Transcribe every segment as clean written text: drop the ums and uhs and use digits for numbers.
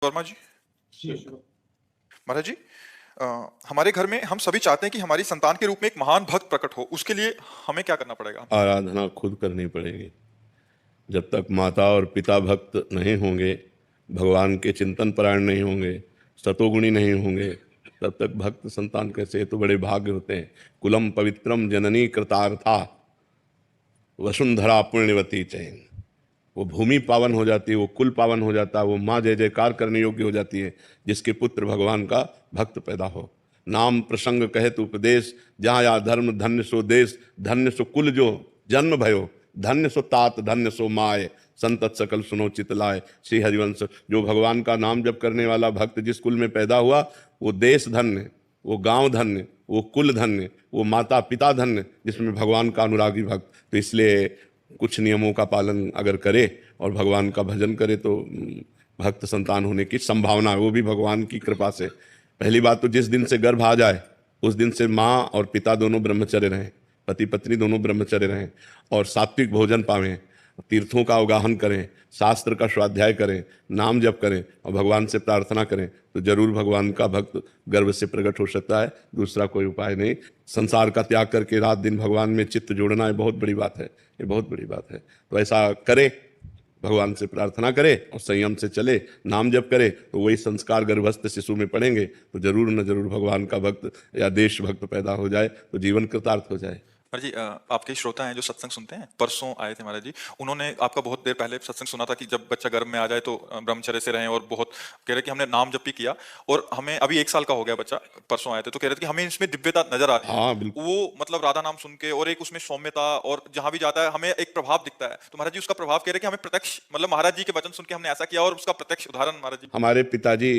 वर्मा जी। महाराज जी, हमारे घर में हम सभी चाहते हैं कि हमारी संतान के रूप में एक महान भक्त प्रकट हो। उसके लिए हमें क्या करना पड़ेगा? आराधना खुद करनी पड़ेगी। जब तक माता और पिता भक्त नहीं होंगे, भगवान के चिंतन परायण नहीं होंगे, सतोगुणी नहीं होंगे, तब तक भक्त संतान कैसे? ये तो बड़े भाग्य होते हैं। कुलम पवित्रम जननी कृतार्था वसुंधरा पुण्यवती चैन। वो भूमि पावन हो जाती है, वो कुल पावन हो जाता है, वो माँ जय जयकार करने योग्य हो जाती है जिसके पुत्र भगवान का भक्त पैदा हो। नाम प्रसंग कहत उपदेश, जहाँ या धर्म धन्य सो देश, धन्य सो कुल जो जन्म भयो, धन्य सो तात धन्य सो माय, संतत सकल सुनो चित लाए। श्री हरिवंश। जो भगवान का नाम जप करने वाला भक्त जिस कुल में पैदा हुआ, वो देश धन्य, वो गांव धन्य, वो कुल धन्य, वो माता पिता धन्य जिसमें भगवान का अनुरागी भक्त। तो इसलिए कुछ नियमों का पालन अगर करे और भगवान का भजन करे तो भक्त संतान होने की संभावना है, वो भी भगवान की कृपा से। पहली बात तो जिस दिन से गर्भ आ जाए उस दिन से माँ और पिता दोनों ब्रह्मचर्य रहें, पति पत्नी दोनों ब्रह्मचर्य रहें और सात्विक भोजन पावें, तीर्थों का अवगाहन करें, शास्त्र का स्वाध्याय करें, नाम जप करें और भगवान से प्रार्थना करें तो जरूर भगवान का भक्त गर्भ से प्रकट हो सकता है। दूसरा कोई उपाय नहीं। संसार का त्याग करके रात दिन भगवान में चित्त जोड़ना ये बहुत बड़ी बात है, ये बहुत बड़ी बात है। तो ऐसा करे, भगवान से प्रार्थना करे और संयम से चले, नाम जप करे तो वही संस्कार गर्भस्थ शिशु में पड़ेंगे तो जरूर न जरूर भगवान का भक्त या देश भक्त पैदा हो जाए तो जीवन कृतार्थ हो जाए। महाराज जी, आपके श्रोता हैं जो सत्संग सुनते हैं, परसों आए थे महाराज जी। उन्होंने आपका बहुत देर पहले सत्संग सुना था कि जब बच्चा गर्भ में आ जाए तो ब्रह्मचर्य से रहें, और बहुत कह रहे कि हमने नाम जप भी किया और हमें अभी 1 साल का हो गया बच्चा। परसों आए थे तो कह रहे थे कि हमें इसमें दिव्यता नजर आ रही है। हाँ बिल्कुल। वो मतलब राधा नाम सुन के और एक उसमें सौम्यता, और जहां भी जाता है हमें एक प्रभाव दिखता है। तो महाराज जी उसका प्रभाव कह रहे कि हमें प्रत्यक्ष, मतलब महाराज जी के वचन सुन के हमने ऐसा किया और उसका प्रत्यक्ष उदाहरण महाराज जी। हमारे पिताजी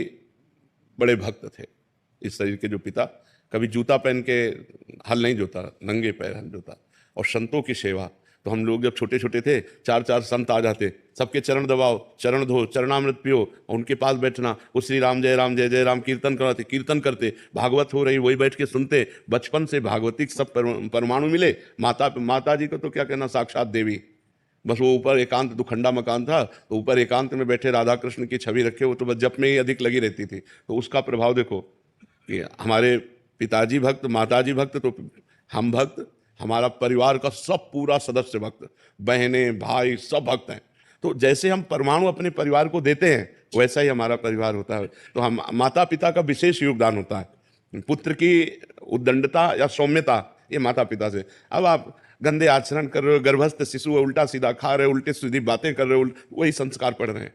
बड़े भक्त थे। इस शरीर के जो पिता कभी जूता पहन के हल नहीं जोता, नंगे पैर हल जोता। और संतों की सेवा, तो हम लोग जब छोटे छोटे थे 4-4 संत आ जाते, सबके चरण दबाओ, चरण धो, चरणामृत पियो और उनके पास बैठना। वो श्री राम जय राम कीर्तन कराते, कीर्तन करते, भागवत हो रही वही बैठ के सुनते। बचपन से भागवती सब परमाणु मिले। माता जी को तो क्या कहना, साक्षात देवी। बस वो ऊपर एकांत, दुखंडा मकान था तो ऊपर एकांत में बैठे राधा कृष्ण की छवि रखे, वो तो बस जप में ही अधिक लगी रहती थी। तो उसका प्रभाव देखो कि हमारे पिताजी भक्त, माताजी भक्त, तो हम भक्त, हमारा परिवार का सब पूरा सदस्य भक्त, बहनें भाई सब भक्त हैं। तो जैसे हम परमाणु अपने परिवार को देते हैं वैसा ही हमारा परिवार होता है। तो हम माता पिता का विशेष योगदान होता है। पुत्र की उद्दंडता या सौम्यता ये माता पिता से। अब आप गंदे आचरण कर रहे हो, गर्भस्थ शिशु है, उल्टा सीधा खा रहे हो, उल्टी सीधी बातें कर रहे हो, वही संस्कार पढ़ रहे हैं।